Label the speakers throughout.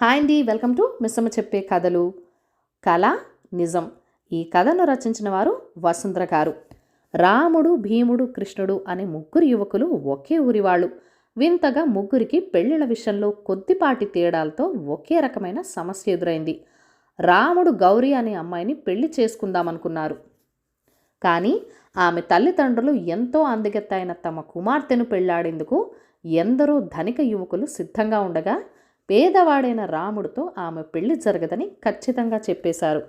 Speaker 1: Hi అండి, welcome to Missamma చెప్పే కథలు. కళ నిజం. ఈ కథను రచించిన వారు వసుంధర గారు. రాముడు, భీముడు, కృష్ణుడు అనే ముగ్గురు యువకులు ఒకే ఊరి వాళ్ళు. వింతగా ముగ్గురికి పెళ్లిళ్ళ విషయంలో కొద్దిపాటి తేడాలతో ఒకే రకమైన సమస్య ఎదురైంది. రాముడు గౌరీ అనే అమ్మాయిని పెళ్లి చేసుకుందామనుకున్నారు. కానీ ఆమె తల్లిదండ్రులు ఎంతో అందగెత్తైన తమ కుమార్తెను పెళ్లాడేందుకు ఎందరో ధనిక యువకులు సిద్ధంగా ఉండగా పేదవాడైన రాముడితో ఆమె పెళ్లి జరగదని ఖచ్చితంగా చెప్పేశారు.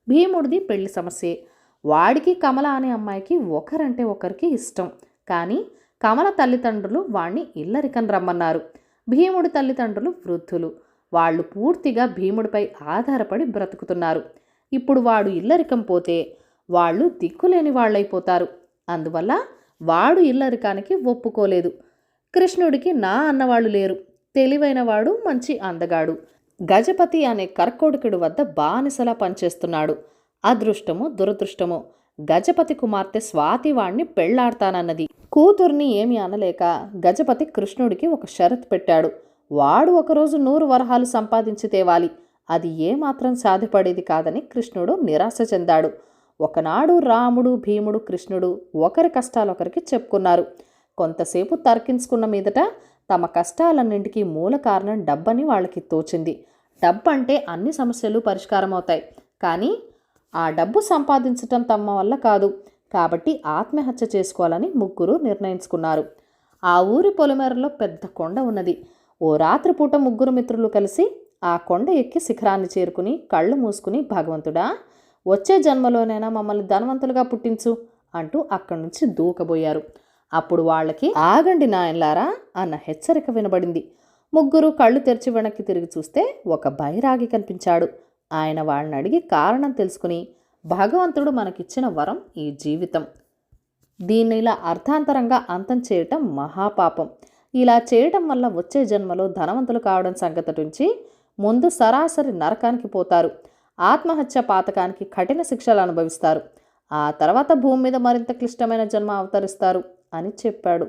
Speaker 1: భీముడిది పెళ్లి సమస్యే. వాడికి కమల అనే అమ్మాయికి ఒకరంటే ఒకరికి ఇష్టం. కానీ కమల తల్లిదండ్రులు వాణ్ణి ఇల్లరికని రమ్మన్నారు. భీముడి తల్లిదండ్రులు వృద్ధులు. వాళ్ళు పూర్తిగా భీముడిపై ఆధారపడి బ్రతుకుతున్నారు. ఇప్పుడు వాడు ఇల్లరికం పోతే వాళ్ళు దిక్కులేని వాళ్ళైపోతారు. అందువల్ల వాడు ఇల్లరికానికి ఒప్పుకోలేదు. కృష్ణుడికి నా అన్నవాళ్ళు లేరు. తెలివైనవాడు, మంచి అందగాడు. గజపతి అనే కర్కోటకుడి వద్ద బానిసలా పనిచేస్తున్నాడు. అదృష్టమో దురదృష్టమో గజపతి కుమార్తె స్వాతి వాణ్ణి పెళ్లాడతానన్నది. కూతుర్ని ఏమీ అనలేక గజపతి కృష్ణుడికి ఒక షరతు పెట్టాడు. వాడు ఒకరోజు 100 వరహాలు సంపాదించి తేవాలి. అది ఏమాత్రం సాధ్యపడేది కాదని కృష్ణుడు నిరాశ చెందాడు. ఒకనాడు రాముడు, భీముడు, కృష్ణుడు ఒకరి కష్టాలొకరికి చెప్పుకున్నారు. కొంతసేపు తర్కించుకున్న మీదట తమ కష్టాలన్నింటికీ మూల కారణం డబ్బని వాళ్ళకి తోచింది. డబ్బంటే అన్ని సమస్యలు పరిష్కారం అవుతాయి. కానీ ఆ డబ్బు సంపాదించటం తమ వల్ల కాదు. కాబట్టి ఆత్మహత్య చేసుకోవాలని ముగ్గురు నిర్ణయించుకున్నారు. ఆ ఊరి పొలిమేరలో పెద్ద కొండ ఉన్నది. ఓ రాత్రిపూట ముగ్గురు మిత్రులు కలిసి ఆ కొండ ఎక్కి శిఖరాన్ని చేరుకుని కళ్ళు మూసుకుని, భగవంతుడా, వచ్చే జన్మలోనైనా మమ్మల్ని ధనవంతులుగా పుట్టించు అంటూ అక్కడి నుంచి దూకబోయారు. అప్పుడు వాళ్ళకి ఆగండి నాయన్లారా అన్న హెచ్చరిక వినబడింది. ముగ్గురు కళ్ళు తెరిచి వెనక్కి తిరిగి చూస్తే ఒక బైరాగి కనిపించాడు. ఆయన వాళ్ళని అడిగి కారణం తెలుసుకుని, భగవంతుడు మనకిచ్చిన వరం ఈ జీవితం. దీన్ని ఇలా అర్థాంతరంగా అంతం చేయటం మహాపాపం. ఇలా చేయటం వల్ల వచ్చే జన్మలో ధనవంతులు కావడం సంగతి నుంచి ముందు సరాసరి నరకానికి పోతారు. ఆత్మహత్య పాతకానికి కఠిన శిక్షలు అనుభవిస్తారు. ఆ తర్వాత భూమి మీద మరింత క్లిష్టమైన జన్మ అవతరిస్తారు అని చెప్పాడు.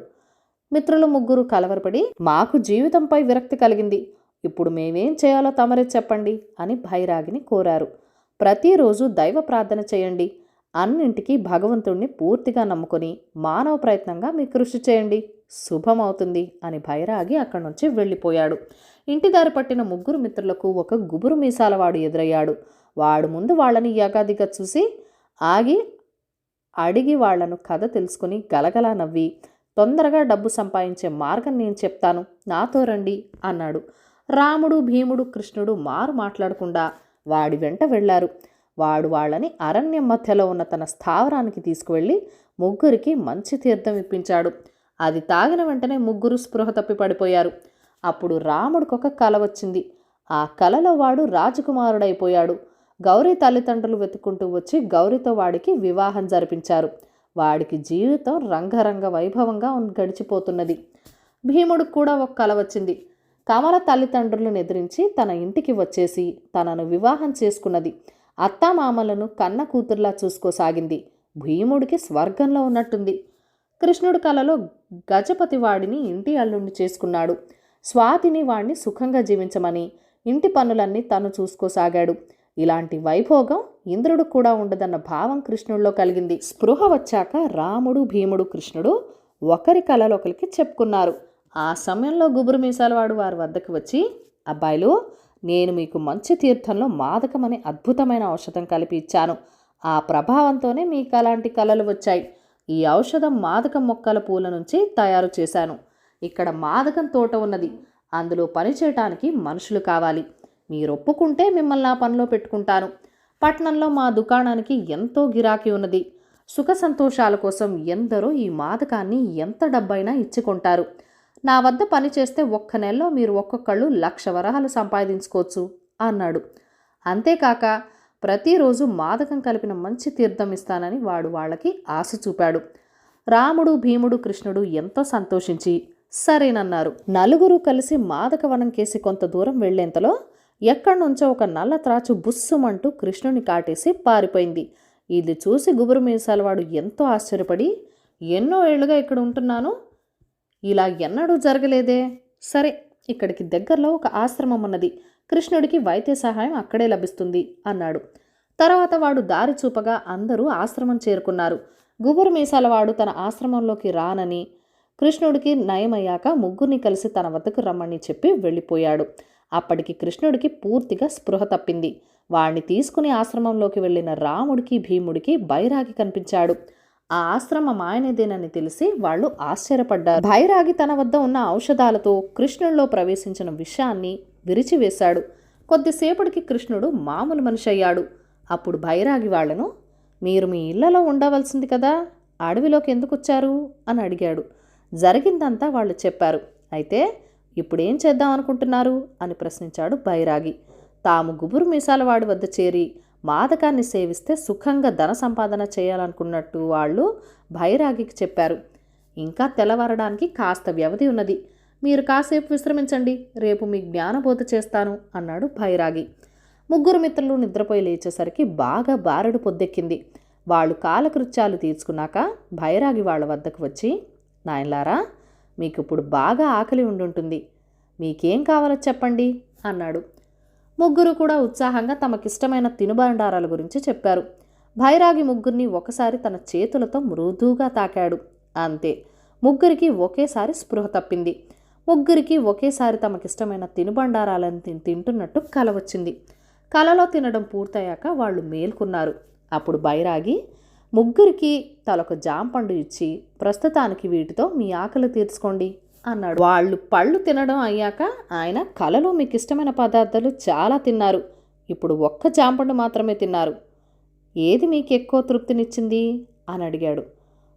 Speaker 1: మిత్రులు ముగ్గురు కలవరపడి, మాకు జీవితంపై విరక్తి కలిగింది. ఇప్పుడు మేమేం చేయాలో తమరే చెప్పండి అని బైరాగిని కోరారు. ప్రతిరోజు దైవ ప్రార్థన చేయండి. అన్నింటికీ భగవంతుణ్ణి పూర్తిగా నమ్ముకొని మానవ ప్రయత్నంగా మీ కృషి చేయండి. శుభమవుతుంది అని బైరాగి అక్కడి నుంచి వెళ్ళిపోయాడు. ఇంటి దారి పట్టిన ముగ్గురు మిత్రులకు ఒక గుబురు మీసాలవాడు ఎదురయ్యాడు. వాడు ముందు వాళ్ళని యగాదిగా చూసి ఆగి అడిగి వాళ్లను కథ తెలుసుకుని గలగలా నవ్వి, తొందరగా డబ్బు సంపాదించే మార్గం నేను చెప్తాను, నాతో రండి అన్నాడు. రాముడు, భీముడు, కృష్ణుడు మారు మాట్లాడకుండా వాడి వెంట వెళ్లారు. వాడు వాళ్ళని అరణ్యం మధ్యలో ఉన్న తన స్థావరానికి తీసుకువెళ్ళి ముగ్గురికి మంచి తీర్థం ఇప్పించాడు. అది తాగిన వెంటనే ముగ్గురు స్పృహ తప్పి పడిపోయారు. అప్పుడు రాముడికొక కల వచ్చింది. ఆ కలలో వాడు రాజకుమారుడైపోయాడు. గౌరీ తల్లిదండ్రులు వెతుక్కుంటూ వచ్చి గౌరీతో వాడికి వివాహం జరిపించారు. వాడికి జీవితం రంగరంగ వైభవంగా గడిచిపోతున్నది. భీముడికి కూడా ఒక కల వచ్చింది. కమల తల్లిదండ్రులను ఎదిరించి తన ఇంటికి వచ్చేసి తనను వివాహం చేసుకున్నది. అత్తామామలను కన్న కూతుర్లా చూసుకోసాగింది. భీముడికి స్వర్గంలో ఉన్నట్టుంది. కృష్ణుడి కలలో గజపతి వాడిని ఇంటి అల్లుణ్ణి చేసుకున్నాడు. స్వాతిని వాణ్ణి సుఖంగా జీవించమని, ఇంటి పనులన్నీ తను చూసుకోసాగాడు. ఇలాంటి వైభోగం ఇంద్రుడు కూడా ఉండదన్న భావం కృష్ణుడిలో కలిగింది. స్పృహ వచ్చాక రాముడు, భీముడు, కృష్ణుడు ఒకరి కలలు ఒకరికి చెప్పుకున్నారు. ఆ సమయంలో గుబురు మీసాలవాడు వారి వద్దకు వచ్చి, అబ్బాయిలు, నేను మీకు మంచి తీర్థంలో మాదకం అనే అద్భుతమైన ఔషధం కలిపి ఇచ్చాను. ఆ ప్రభావంతోనే మీకు అలాంటి కలలు వచ్చాయి. ఈ ఔషధం మాదకం మొక్కల పూల నుంచి తయారు చేశాను. ఇక్కడ మాదకం తోట ఉన్నది. అందులో పనిచేయటానికి మనుషులు కావాలి. మీరు ఒప్పుకుంటే మిమ్మల్ని ఆ పనిలో పెట్టుకుంటాను. పట్టణంలో మా దుకాణానికి ఎంతో గిరాకీ ఉన్నది. సుఖ సంతోషాల కోసం ఎందరో ఈ మాదకాన్ని ఎంత డబ్బైనా ఇచ్చుకుంటారు. నా వద్ద పని చేస్తే ఒక్క నెలలో మీరు ఒక్కొక్కళ్ళు 1,00,000 వరహాలు సంపాదించుకోవచ్చు అన్నాడు. అంతేకాక ప్రతిరోజు మాదకం కలిపిన మంచి తీర్థం ఇస్తానని వాడు వాళ్ళకి ఆశ చూపాడు. రాముడు, భీముడు, కృష్ణుడు ఎంతో సంతోషించి సరేనన్నారు. నలుగురు కలిసి మాదకవనం కేసి కొంత దూరం వెళ్లేంతలో ఎక్కడి నుంచో ఒక నల్ల త్రాచు బుస్సుమంటూ కృష్ణుని కాటేసి పారిపోయింది. ఇది చూసి గుబురు మీసాలవాడు ఎంతో ఆశ్చర్యపడి, ఎన్నో ఏళ్లుగా ఇక్కడ ఉంటున్నాను, ఇలా ఎన్నడూ జరగలేదే. సరే, ఇక్కడికి దగ్గరలో ఒక ఆశ్రమం ఉన్నది. కృష్ణుడికి వైద్య సహాయం అక్కడే లభిస్తుంది అన్నాడు. తర్వాత వాడు దారి చూపగా అందరూ ఆశ్రమం చేరుకున్నారు. గుబురు మీసాలవాడు తన ఆశ్రమంలోకి రానని, కృష్ణుడికి నయమయ్యాక ముగ్గురిని కలిసి తన వద్దకు రమ్మని చెప్పి వెళ్ళిపోయాడు. అప్పటికి కృష్ణుడికి పూర్తిగా స్పృహ తప్పింది. వాణ్ణి తీసుకుని ఆశ్రమంలోకి వెళ్ళిన రాముడికి భీముడికి బైరాగి కనిపించాడు. ఆ ఆశ్రమం ఆయనదేనని తెలిసి వాళ్ళు ఆశ్చర్యపడ్డారు. బైరాగి తన వద్ద ఉన్న ఔషధాలతో కృష్ణుడిలో ప్రవేశించిన విషాన్ని విరిచివేశాడు. కొద్దిసేపటికి కృష్ణుడు మామూలు మనిషి అయ్యాడు. అప్పుడు బైరాగి వాళ్లను, మీరు మీ ఇళ్లలో ఉండవలసింది కదా, అడవిలోకి ఎందుకు వచ్చారు అని అడిగాడు. జరిగిందంతా వాళ్ళు చెప్పారు. అయితే ఇప్పుడేం చేద్దాం అనుకుంటున్నారు అని ప్రశ్నించాడు బైరాగి. తాము గుబురు మీసాల వాడి వద్ద చేరి మాదకాన్ని సేవిస్తే సుఖంగా ధన సంపాదన చేయాలనుకున్నట్టు వాళ్ళు బైరాగికి చెప్పారు. ఇంకా తెల్లవారడానికి కాస్త వ్యవధి ఉన్నది, మీరు కాసేపు విశ్రమించండి, రేపు మీ జ్ఞానబోధ చేస్తాను అన్నాడు బైరాగి. ముగ్గురు మిత్రులు నిద్రపోయి లేచేసరికి బాగా బారెడు పొద్దెక్కింది. వాళ్ళు కాలకృత్యాలు తీర్చుకున్నాక బైరాగి వాళ్ళ వద్దకు వచ్చి, నాయనలారా, మీకు ఇప్పుడు బాగా ఆకలి ఉండుంటుంది, మీకేం కావాలో చెప్పండి అన్నాడు. ముగ్గురు కూడా ఉత్సాహంగా తమకిష్టమైన తినుబండారాల గురించి చెప్పారు. బైరాగి ముగ్గురిని ఒకసారి తన చేతులతో మృదువుగా తాకాడు. అంతే, ముగ్గురికి ఒకేసారి స్పృహ తప్పింది. ముగ్గురికి ఒకేసారి తమకిష్టమైన తినుబండారాలను తింటున్నట్టు కల వచ్చింది. కలలో తినడం పూర్తయ్యాక వాళ్ళు మేల్కొన్నారు. అప్పుడు బైరాగి ముగ్గురికి తలొక జాంపండు ఇచ్చి, ప్రస్తుతానికి వీటితో మీ ఆకలి తీర్చుకోండి అన్నాడు. వాళ్ళు పళ్ళు తినడం అయ్యాక ఆయన, కలలో మీకు ఇష్టమైన పదార్థాలు చాలా తిన్నారు, ఇప్పుడు ఒక్క జాంపండు మాత్రమే తిన్నారు, ఏది మీకు ఎక్కువ తృప్తినిచ్చింది అని అడిగాడు.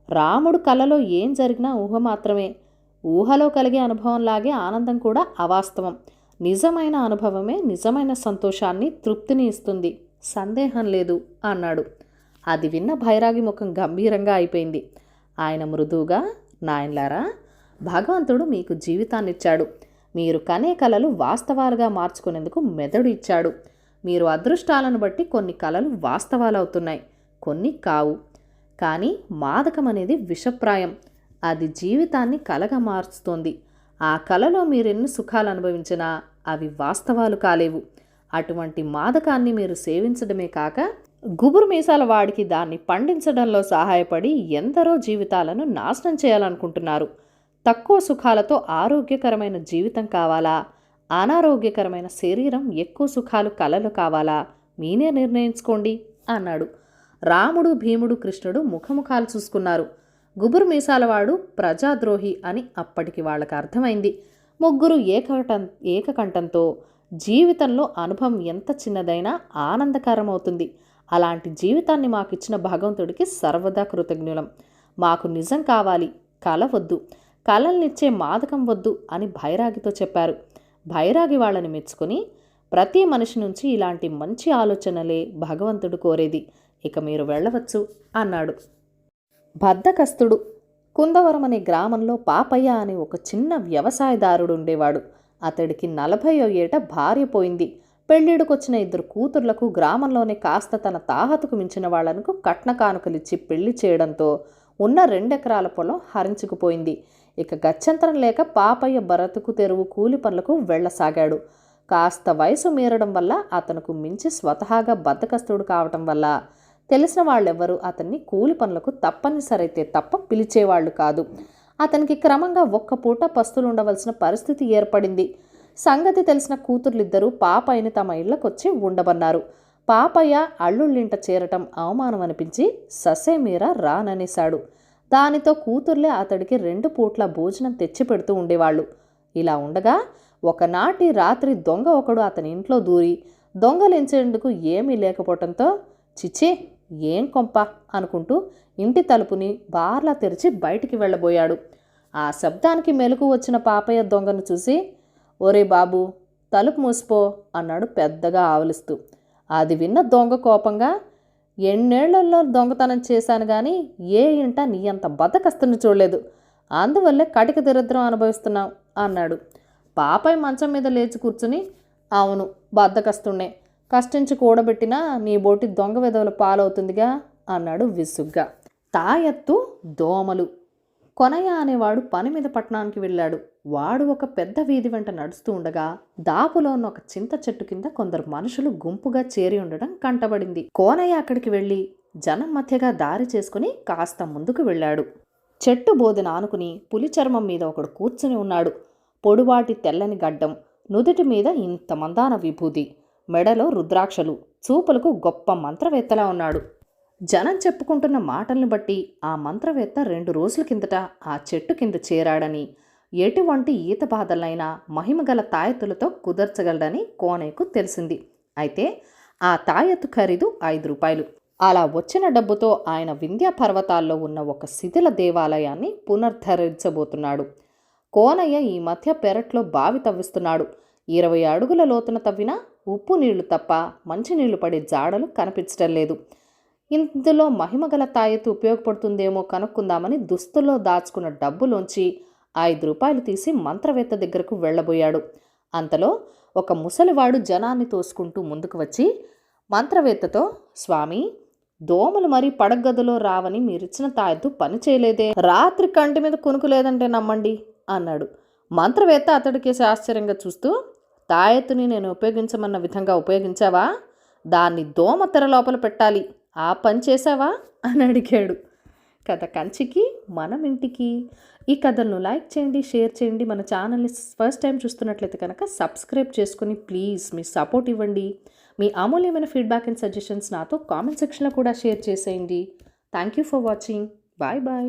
Speaker 1: రాముడు కలలో ఏం జరిగినా ఊహ మాత్రమే, ఊహలో కలిగే అనుభవంలాగే ఆనందం కూడా అవాస్తవం, నిజమైన అనుభవమే నిజమైన సంతోషాన్ని, తృప్తిని ఇస్తుంది, సందేహం లేదు అన్నాడు. అది విన్న బైరాగి ముఖం గంభీరంగా అయిపోయింది. ఆయన మృదువుగా, నాయనలారా, భగవంతుడు మీకు జీవితాన్నిచ్చాడు, మీరు కనే కలలు వాస్తవాలుగా మార్చుకునేందుకు మెదడు ఇచ్చాడు. మీరు అదృష్టాలను బట్టి కొన్ని కలలు వాస్తవాలవుతున్నాయి, కొన్ని కావు. కానీ మాదకం అనేది విషప్రాయం, అది జీవితాన్ని కలగా మార్చుతోంది. ఆ కలలో మీరెన్ని సుఖాలు అనుభవించినా అవి వాస్తవాలు కాలేవు. అటువంటి మాదకాన్ని మీరు సేవించడమే కాక గుబురు మీసాల వాడికి దాన్ని పండించడంలో సహాయపడి ఎందరో జీవితాలను నాశనం చేయాలనుకుంటున్నారు. తక్కువ సుఖాలతో ఆరోగ్యకరమైన జీవితం కావాలా, అనారోగ్యకరమైన శరీరం, ఎక్కువ సుఖాలు కలలు కావాలా, మీనే నిర్ణయించుకోండి అన్నాడు. రాముడు భీముడు కృష్ణుడు ముఖముఖాలు చూసుకున్నారు. గుబురు మీసాలవాడు ప్రజాద్రోహి అని అప్పటికి వాళ్ళకి అర్థమైంది. ముగ్గురు ఏకకంఠంతో, జీవితంలో అనుభవం ఎంత చిన్నదైనా ఆనందకరమవుతుంది, అలాంటి జీవితాన్ని మాకిచ్చిన భగవంతుడికి సర్వదా కృతజ్ఞులం, మాకు నిజం కావాలి, కల వద్దు, కలల్నిచ్చే మాదకం వద్దు అని బైరాగితో చెప్పారు. బైరాగి వాళ్ళని మెచ్చుకొని, ప్రతి మనిషి నుంచి ఇలాంటి మంచి ఆలోచనలే భగవంతుడు కోరేది, ఇక మీరు వెళ్ళవచ్చు అన్నాడు. బద్ధకస్తుడు. కుందవరం అనే గ్రామంలో పాపయ్య అనే ఒక చిన్న వ్యవసాయదారుడు ఉండేవాడు. అతడికి 40వ ఏట భార్య పోయింది. పెళ్ళిడుకొచ్చిన 2 కూతుర్లకు గ్రామంలోనే కాస్త తన తాహతుకు మించిన వాళ్లకు కట్న కానుకలిచ్చి పెళ్లి చేయడంతో ఉన్న 2 ఎకరాల పొలం హరించుకుపోయింది. ఇక గత్యంతరం లేక పాపయ్య బ్రతుకు తెరువు కూలి పనులకు వెళ్లసాగాడు. కాస్త వయసు మీరడం వల్ల, అతనుకు మించి స్వతహాగా బద్ధకస్తుడు కావటం వల్ల తెలిసిన వాళ్ళెవ్వరూ అతన్ని కూలి పనులకు తప్పనిసరైతే తప్ప పిలిచేవాళ్లు కాదు. అతనికి క్రమంగా ఒక్క పూట పస్తులు ఉండవలసిన పరిస్థితి ఏర్పడింది. సంగతి తెలిసిన కూతుర్లిద్దరూ పాపయ్యని తమ ఇళ్లకొచ్చి ఉండబన్నారు. పాపయ్య అల్లుళ్ళింట చేరటం అవమానం అనిపించి ససేమీరా రాననేశాడు. దానితో కూతుర్లే అతడికి 2 పూట్ల భోజనం తెచ్చిపెడుతూ ఉండేవాళ్ళు. ఇలా ఉండగా ఒకనాటి రాత్రి దొంగ ఒకడు అతని ఇంట్లో దూరి దొంగలించేందుకు ఏమీ లేకపోవటంతో, చిచ్చే ఏం కొంప అనుకుంటూ ఇంటి తలుపుని బార్లా తెరిచి బయటికి వెళ్ళబోయాడు. ఆ శబ్దానికి మెలకు వచ్చిన పాపయ్య దొంగను చూసి, ఒరే బాబు, తలుపు మూసిపో అన్నాడు పెద్దగా ఆవలిస్తూ. అది విన్న దొంగ కోపంగా, ఎన్నేళ్లలో దొంగతనం చేశాను కానీ ఏ ఇంట నీ అంత బద్ధకస్తుని చూడలేదు, అందువల్లే కటిక దరిద్రం అనుభవిస్తున్నావు అన్నాడు. పాపయ్య మంచం మీద లేచి కూర్చుని, అవును, బద్ధకస్తున్నే, కష్టించి కూడబెట్టినా నీ బోటి దొంగ వెధవల పాలవుతుందిగా అన్నాడు విసుగ్గా. తాయత్తు దోమలు. కొనయ్య అనేవాడు పని మీద పట్టణానికి వెళ్ళాడు. వాడు ఒక పెద్ద వీధి వెంట నడుస్తూ ఉండగా దాపులో ఉన్న ఒక చింత చెట్టు కింద కొందరు మనుషులు గుంపుగా చేరి ఉండడం కంటబడింది. కోనయ్య అక్కడికి వెళ్ళి జనం మధ్యగా దారి చేసుకుని కాస్త ముందుకు వెళ్ళాడు. చెట్టు బోదెన ఆనుకుని పులి చర్మం మీద ఒకడు కూర్చుని ఉన్నాడు. పొడువాటి తెల్లని గడ్డం, నుదుటి మీద ఇంత మందాన విభూతి, మెడలో రుద్రాక్షలు, చూపులకు గొప్ప మంత్రవేత్తలా ఉన్నాడు. జనం చెప్పుకుంటున్న మాటల్ని బట్టి ఆ మంత్రవేత్త 2 రోజుల కిందట ఆ చెట్టు కింద చేరాడని, ఎటువంటి ఈత బాధలైనా మహిమగల తాయెత్తులతో కుదర్చగలడని కోనయ్యకు తెలిసింది. అయితే ఆ తాయెత్తు ఖరీదు 5 రూపాయలు. అలా వచ్చిన డబ్బుతో ఆయన వింధ్య పర్వతాల్లో ఉన్న ఒక శిథిల దేవాలయాన్ని పునరుద్ధరించబోతున్నాడు. కోనయ్య ఈ మధ్య పెరట్లో బావి తవ్విస్తున్నాడు. 20 అడుగుల లోతున తవ్వినా ఉప్పు నీళ్లు తప్ప మంచినీళ్లు పడే జాడలు కనిపించడం లేదు. ఇందులో మహిమగల తాయెత్తు ఉపయోగపడుతుందేమో కనుక్కుందామని దుస్తుల్లో దాచుకున్న డబ్బులోంచి 5 రూపాయలు తీసి మంత్రవేత్త దగ్గరకు వెళ్ళబోయాడు. అంతలో ఒక ముసలివాడు జనాన్ని తోసుకుంటూ ముందుకు వచ్చి మంత్రవేత్తతో, స్వామి, దోమలు మరీ పడగదిలో రావని మీరిచ్చిన తాయెత్తు పని చేయలేదే, రాత్రి కంటి మీద కునుకు లేదంటే నమ్మండి అన్నాడు. మంత్రవేత్త అతడికేసి ఆశ్చర్యంగా చూస్తూ, తాయెత్తుని నేను ఉపయోగించమన్న విధంగా ఉపయోగించావా? దాన్ని దోమ తెర లోపల పెట్టాలి, ఆ పని చేశావా అని అడిగాడు. కథ కంచికి మనం ఇంటికి. ఈ కథను లైక్ చేయండి, షేర్ చేయండి. మన ఛానల్ని ఫస్ట్ టైం చూస్తున్నట్లయితే కనుక సబ్స్క్రైబ్ చేసుకుని ప్లీజ్ మీ సపోర్ట్ ఇవ్వండి. మీ అమూల్యమైన ఫీడ్బ్యాక్ అండ్ సజెషన్స్ నాతో కామెంట్ సెక్షన్లో కూడా షేర్ చేసేయండి. Thank you for watching. Bye bye.